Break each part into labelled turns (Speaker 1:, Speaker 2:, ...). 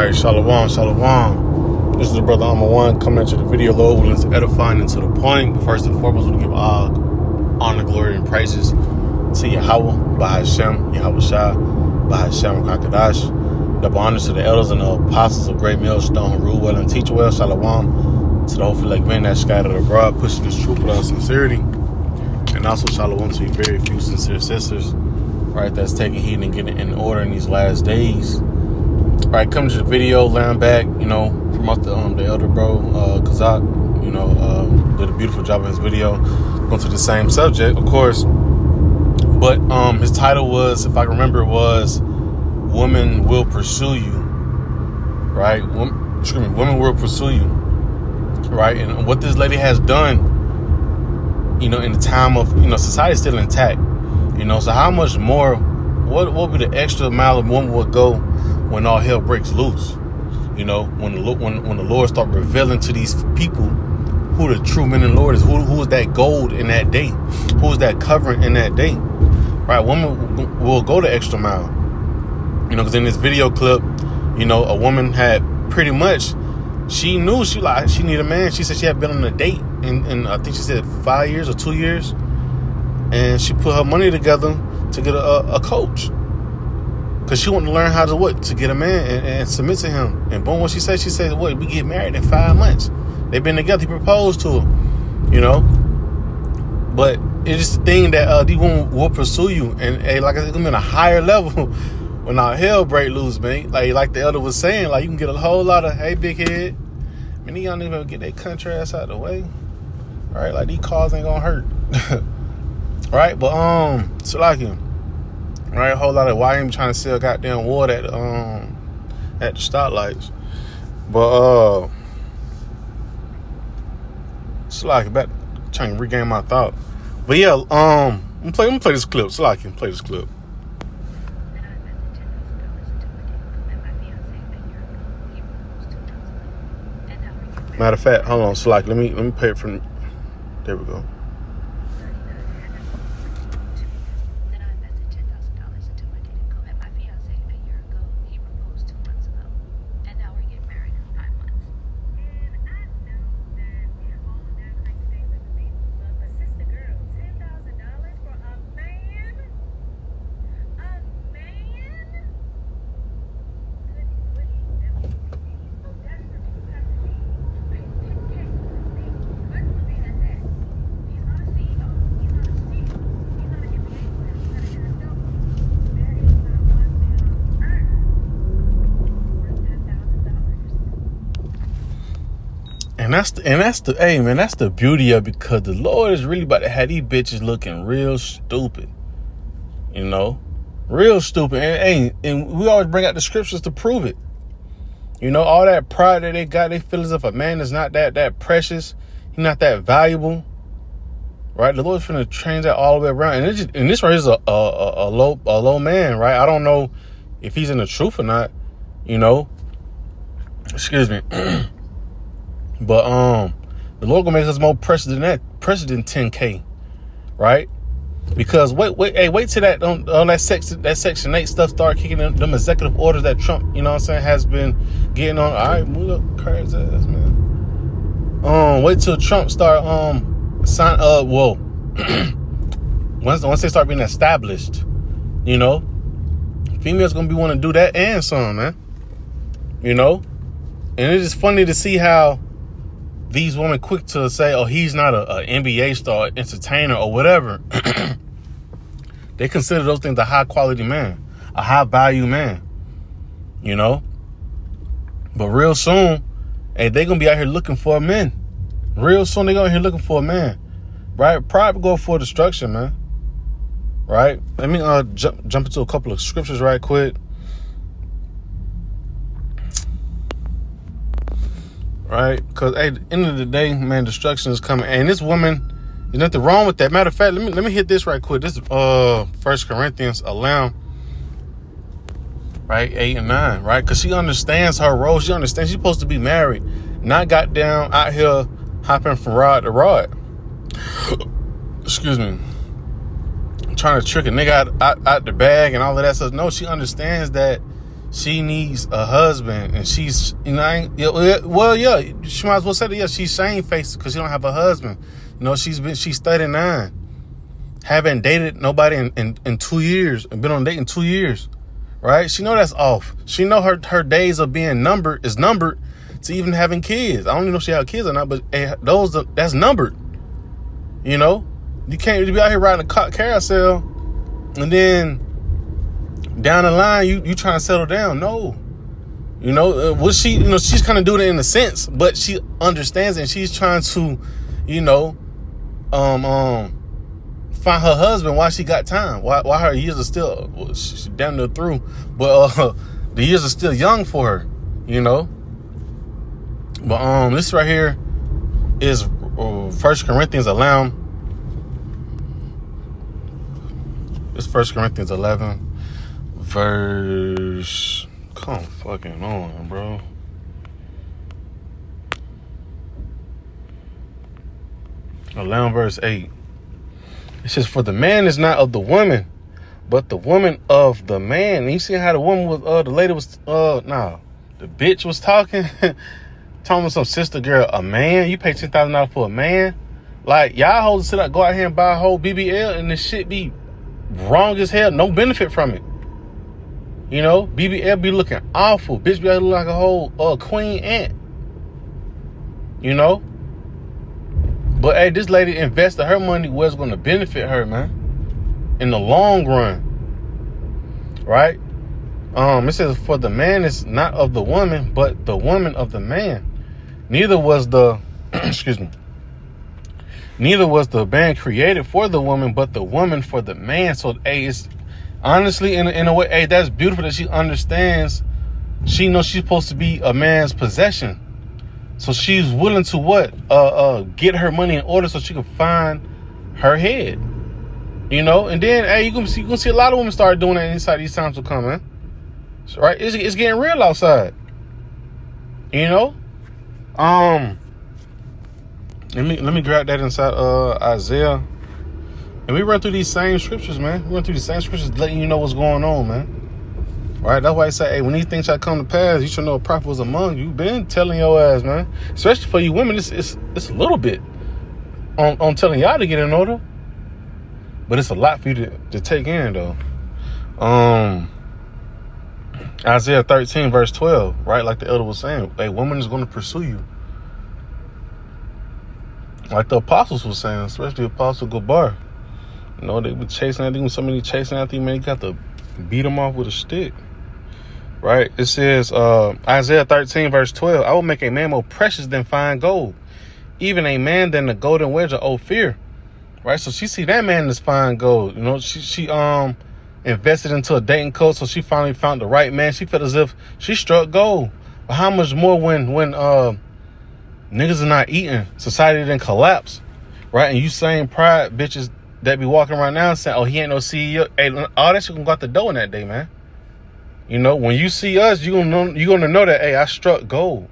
Speaker 1: Alright, shalom, shalom. This is the brother Alma One coming into the video, Lord willing, to edifying and to the point. But first and foremost, we give all honor, glory, and praises to Yahweh, by Hashem, Yahweh Shah, by Hashem, Kakadash. Double honors to the elders and the apostles of great millstone who rule well and teach well. Shalom to the hopefully like men that scattered abroad, pushing this truth without sincerity. And also shalom to you very few sincere sisters, right, that's taking heed and getting in order in these last days. Right, come to the video, land back, promote the elder bro, Kazak, did a beautiful job in his video, going to the same subject, of course, but his title was, if I remember, it was Women Will Pursue You, right? Women Will Pursue You, right? And what this lady has done, in the time of, society is still intact, so how much more, what would be the extra mile a woman would go when all hell breaks loose? When the Lord start revealing to these people who the true men and Lord is, who is that gold in that day, who is that covering in that day, right? Woman will go the extra mile, because in this video clip, a woman had pretty much, she knew she needed a man. She said she had been on a date and I think she said 5 years or 2 years, and she put her money together to get a coach. Because she wanted to learn how to get a man and submit to him. And boom, what she said, we get married in 5 months. They've been together. He proposed to her, But it's just the thing that these women will pursue you. And like I said, it's going to be on a higher level when all hell break loose, man. Like the elder was saying, you can get a whole lot of, hey, big head. Man, these young niggas get their country ass out of the way. Right? Like, these cars ain't going to hurt. Right? But, so like him. Right, a whole lot of why I'm trying to sell goddamn water at the stoplights, but it's like about trying to regain my thought. But yeah, I'm play this clip. So I can play this clip. Matter of fact, hold on. So let me pay it from. There we go. And that's the beauty of it, because the Lord is really about to have these bitches looking real stupid, real stupid. And we always bring out the scriptures to prove it. All that pride that they got, they feel as if a man is not that precious, he's not that valuable, right? The Lord's finna change that all the way around. And this right here is a low man, right? I don't know if he's in the truth or not, Excuse me. But the Lord gonna make us more precious than 10K, right? Because wait till that Section 8 stuff start kicking in, them executive orders that Trump, has been getting on. All right, move up crazy ass, man. Wait till Trump start sign once they start being established, females gonna be wanting to do that and some, man. And it's just funny to see how these women quick to say, oh, he's not a NBA star, entertainer, or whatever. They consider those things a high quality man, a high value man, But real soon, they going to be out here looking for a man. Real soon, they going to here looking for a man, right? Pride will go for destruction, man, right? Let me jump into a couple of scriptures right quick. Right, because at the end of the day, man, destruction is coming, and this woman, there's nothing wrong with that. Matter of fact, let me hit this right quick. This is 1 Corinthians 11, right, 8 and 9, right? Because she understands her role. She understands she's supposed to be married, not goddamn out here hopping from rod to rod. Excuse me. trying to trick a nigga out the bag and all of that stuff. No, she understands that she needs a husband, and she's, she might as well say that, yeah, she's shamefaced because she don't have a husband. She's 39, haven't dated nobody in 2 years, and been on a date in 2 years, right? She know that's off. She know her days of being numbered to even having kids. I don't even know if she have kids or not, but that's numbered. You can't be out here riding a carousel, and then down the line you trying to settle down. No, she's kind of doing it in a sense, but she understands it, and she's trying to, find her husband while she got time. While her years are still, she's damn near through, but the years are still young for her. But this right here is 1 Corinthians 11. It's 1 Corinthians 11, verse. Come fucking on, bro. Verse 8. It says, "For the man is not of the woman, but the woman of the man." And you see how the woman was, the lady was, the bitch was talking, talking to some sister girl, a man. You pay $10,000 for a man? Like, y'all hoes sit up, go out here and buy a whole BBL, and this shit be wrong as hell. No benefit from it. BBL be looking awful. Bitch be looking like a whole queen ant. But hey, this lady invested her money where it's going to benefit her, man, in the long run, right? It says, "For the man is not of the woman, but the woman of the man. Neither was the neither was the man created for the woman, but the woman for the man." So, hey, it's honestly in a way, hey, that's beautiful that she understands. She knows she's supposed to be a man's possession. So she's willing to get her money in order so she can find her head. And then, hey, you can see a lot of women start doing that inside these times will come, man. So, right? It's getting real outside. Let me grab that inside Isaiah. And we run through these same scriptures, man. We run through these same scriptures letting you know what's going on, man. Right? That's why I say, hey, when these things shall come to pass, you should know a prophet was among you. Been telling your ass, man. Especially for you women, it's a little bit on telling y'all to get in order. But it's a lot for you to take in, though. Isaiah 13, verse 12, right? Like the elder was saying, a woman is going to pursue you. Like the apostles was saying, especially Apostle Gabar. They were chasing after you. Somebody chasing after you, man, you got to beat them off with a stick. Right? It says, Isaiah 13, verse 12, "I will make a man more precious than fine gold, even a man than the golden wedge of Ophir." Right? So she see that man as fine gold. She invested into a dating coach, so she finally found the right man. She felt as if she struck gold. But how much more when niggas are not eating, society didn't collapse, right? And you same pride bitches that be walking around now saying, "Oh, he ain't no CEO." Hey, all that shit gonna go out the door in that day, man. When you see us, you're gonna know that, hey, I struck gold.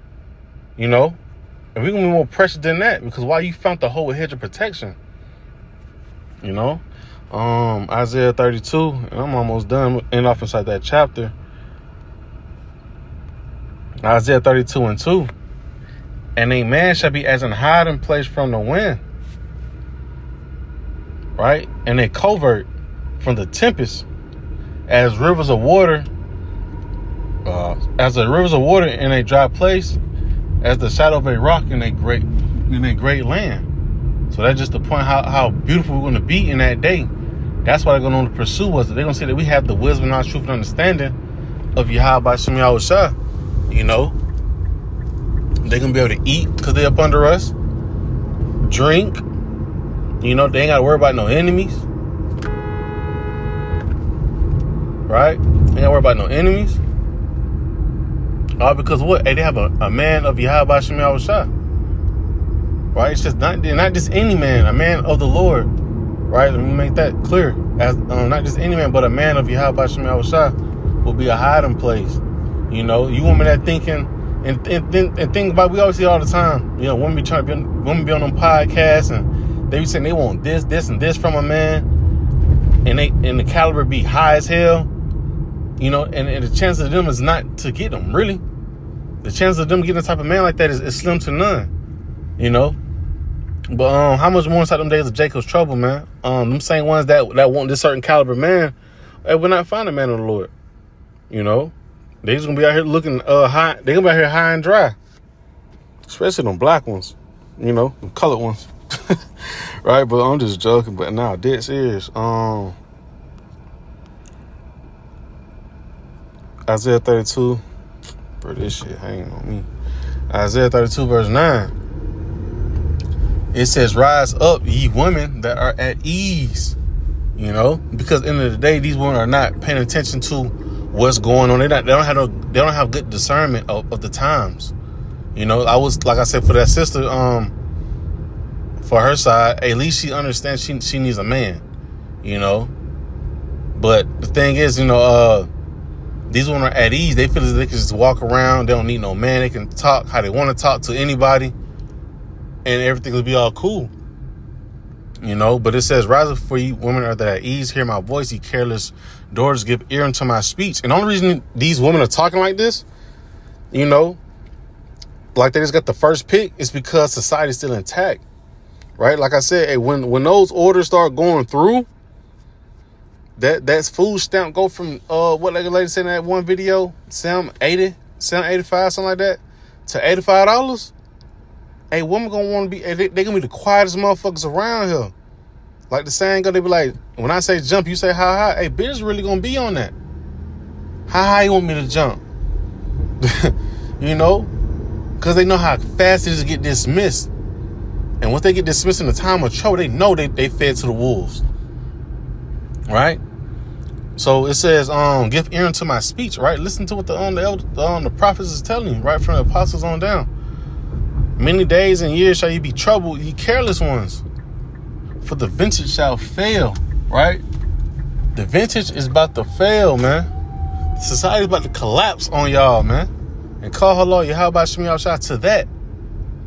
Speaker 1: And we're gonna be more precious than that, because why? You found the whole hedge of protection. Isaiah 32, and I'm almost done. End off inside that chapter. Isaiah 32 and 2. "And a man shall be as an hiding place from the wind, right? And a covert from the tempest, as rivers of water, in a dry place, as the shadow of a rock in a great land." So that's just the point how beautiful we're going to be in that day. That's why they're going to pursue us. They're going to say that we have the wisdom, knowledge, truth, and understanding of Yahweh Shem Yahushua. They're going to be able to eat because they're up under us. Drink. They ain't got to worry about no enemies. Right? They ain't got to worry about no enemies. All because what? Hey, they have a man of Yahweh Shem Yahushua. Right? It's just not just any man, a man of the Lord. Right? Let me make that clear. As not just any man, but a man of Yahweh Shem Yahushua will be a hiding place. You women that thinking and think about, we always see it all the time. Women be on them podcasts, and they be saying they want this, and this from a man, and the caliber be high as hell. You know, and the chance of them is not to get them, really. The chance of them getting a type of man like that is slim to none, you know. But how much more inside them days of Jacob's trouble, man? Them same ones that want this certain caliber man, they will not find a man of the Lord. You know, they just gonna be out here looking high. They gonna be out here high and dry, especially them black ones, you know, them colored ones, right? But I'm just joking. But nah, dead serious. Isaiah 32, bro, this shit hanging on me. Isaiah 32 verse 9. It says, rise up, ye women that are at ease. You know, because at the end of the day, these women are not paying attention to what's going on. They don't have good discernment of the times. You know, like I said, for that sister, for her side, at least she understands she needs a man, you know. But the thing is, you know, these women are at ease. They feel as they can just walk around. They don't need no man. They can talk how they want to talk to anybody, and everything will be all cool. You know, but it says, rise up for you women are at ease, hear my voice, ye careless daughters, give ear unto my speech. And the only reason these women are talking like this, you know, like they just got the first pick, is because society's still intact, right? Like I said, hey, when those orders start going through, that's food stamp go from what like a lady said in that one video, $7.85, something like that, to $85. Hey, woman gonna want to be, they gonna be the quietest motherfuckers around here. Like the saying go, they be like, when I say jump, you say how high. Hey, bitch really gonna be on that. How high you want me to jump? You know? Because they know how fast it is to get dismissed. And once they get dismissed in the time of trouble, they know they fed to the wolves. Right? So it says, give ear unto my speech, right? Listen to what the prophets is telling you, right? From the apostles on down. Many days and years shall you be troubled, ye careless ones. For the vintage shall fail, right? The vintage is about to fail, man. Society's about to collapse on y'all, man. And call her Lord, how about Shemi Shah to that?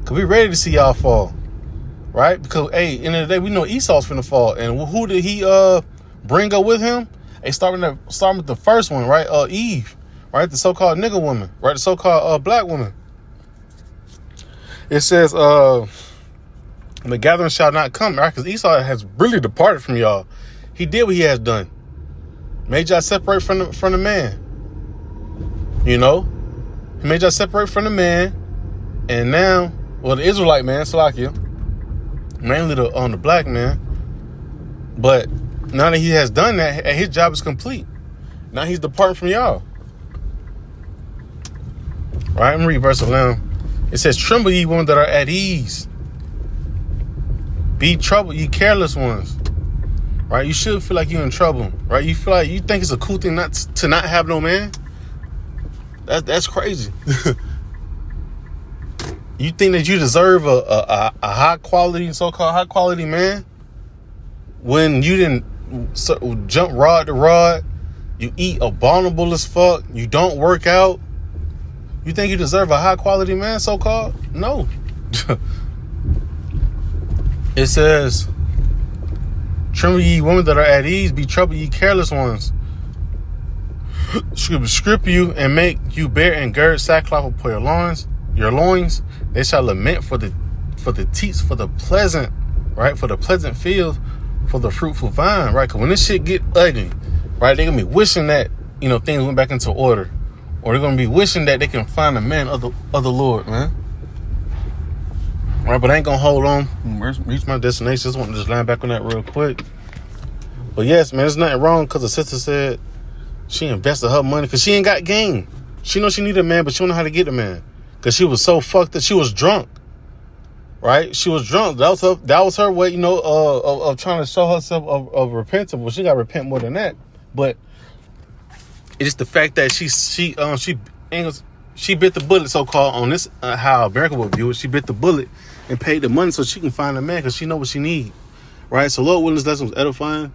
Speaker 1: Because we ready to see y'all fall, right? Because, hey, end of the day, we know Esau's finna fall. And who did he bring up with him? Hey, starting with the first one, right? Eve, right? The so-called nigger woman, right? The so-called black woman. It says, the gathering shall not come, right? Because Esau has really departed from y'all. He did what he has done. Made y'all separate from the man. You know? He made y'all separate from the man. And now, well, the Israelite man, Salakia, mainly the black man. But now that he has done that, his job is complete. Now he's departing from y'all. Right? I'm reading verse 11. It says, tremble ye women that are at ease. Be troubled, ye careless ones. Right? You should feel like you're in trouble. Right? You feel like you think it's a cool thing to not have no man. That's crazy. You think that you deserve a high quality, so-called high quality man, when you didn't jump rod to rod, you eat abominable as fuck, you don't work out. You think you deserve a high quality man, so-called? No. It says, tremble ye women that are at ease, be troubled ye careless ones. Strip you and make you bear and gird sackcloth upon your loins. They shall lament for the teats, for the pleasant, right? For the pleasant field, for the fruitful vine, right? Because when this shit get ugly, right, they're gonna be wishing that, you know, things went back into order. Or they're going to be wishing that they can find a man of the Lord, man. All right, but I ain't going to hold on. Reach my destination. Just want to just line back on that real quick. But yes, man, there's nothing wrong because the sister said she invested her money because she ain't got game. She knows she need a man, but she don't know how to get a man. Because she was so fucked that she was drunk. Right? She was drunk. That was her way, you know, of trying to show herself of repentance. Well, she got to repent more than that. But it's the fact that she bit the bullet, so-called, on this, how America would view it. She bit the bullet and paid the money so she can find a man because she know what she need. Right? So Lord willing, this lesson was edifying.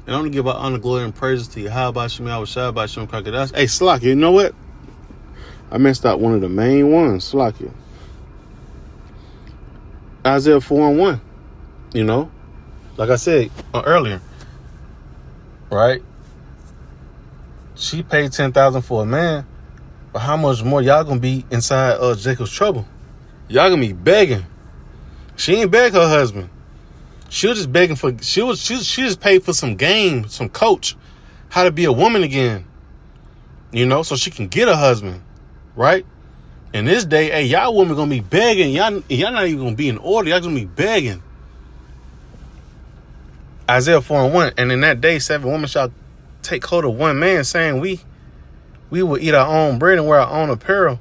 Speaker 1: And I'm going to give out honor, glory, and praises to you. How about Shemi? I was shy about Shem Crocodiles. Hey, Slakia, you know what? I messed out one of the main ones. Slakia. Isaiah 4:1. You know? Like I said earlier. Right? She paid $10,000 for a man, but how much more y'all gonna be inside Jacob's trouble? Y'all gonna be begging. She ain't beg her husband. She was just begging for. She just paid for some game, some coach, how to be a woman again. You know, so she can get a husband, right? In this day, hey, y'all women gonna be begging. Y'all not even gonna be in order. Y'all gonna be begging. Isaiah 4:1, and in that day, 7 women shall take hold of one man, saying, we will eat our own bread and wear our own apparel.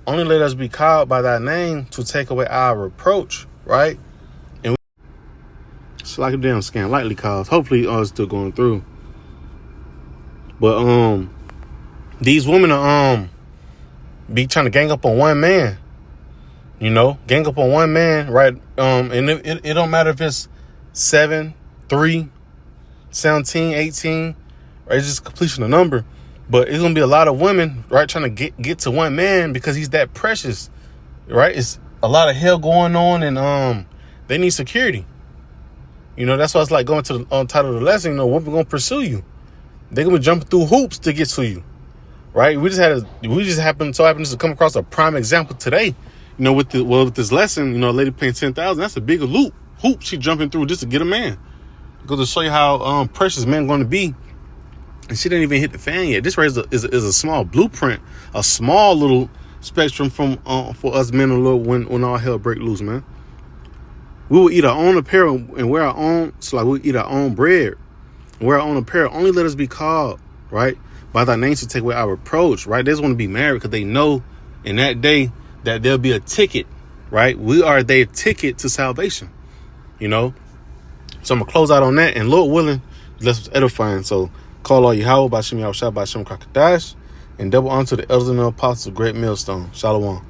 Speaker 1: Only let us be called by thy name to take away our reproach, right? And it's like a damn scam, lightly caused. Hopefully, it's still going through. But these women are be trying to gang up on one man. You know, gang up on one man, right? And it don't matter if it's 7, 3, 17, 18, right? It's just completion of number. But it's gonna be a lot of women, right, trying to get to one man because he's that precious, right? It's a lot of hell going on, and they need security. You know, that's why it's like going to the title of the lesson. You know, women gonna pursue you. They're gonna be jumping through hoops to get to you, right? We just happened to come across a prime example today. You know, with this lesson, you know, a lady paying $10,000. That's a bigger hoop she jumping through just to get a man. Because to show you how precious men going to be. And she didn't even hit the fan yet. This is a small blueprint, a small little spectrum from for us men and little when all hell break loose, man. We will eat our own apparel and wear our own. So like we'll eat our own bread and wear our own apparel. Only let us be called, right, by thy name to take away our reproach, right? They just want to be married because they know in that day that there'll be a ticket, right? We are their ticket to salvation, you know. So I'm gonna close out on that, and Lord willing, let's edifying. So. Call all Yahweh by Shem Yahweh Shah by Shem Kakadash, and double honor to the elders and the apostles of Great Millstone. Shalom.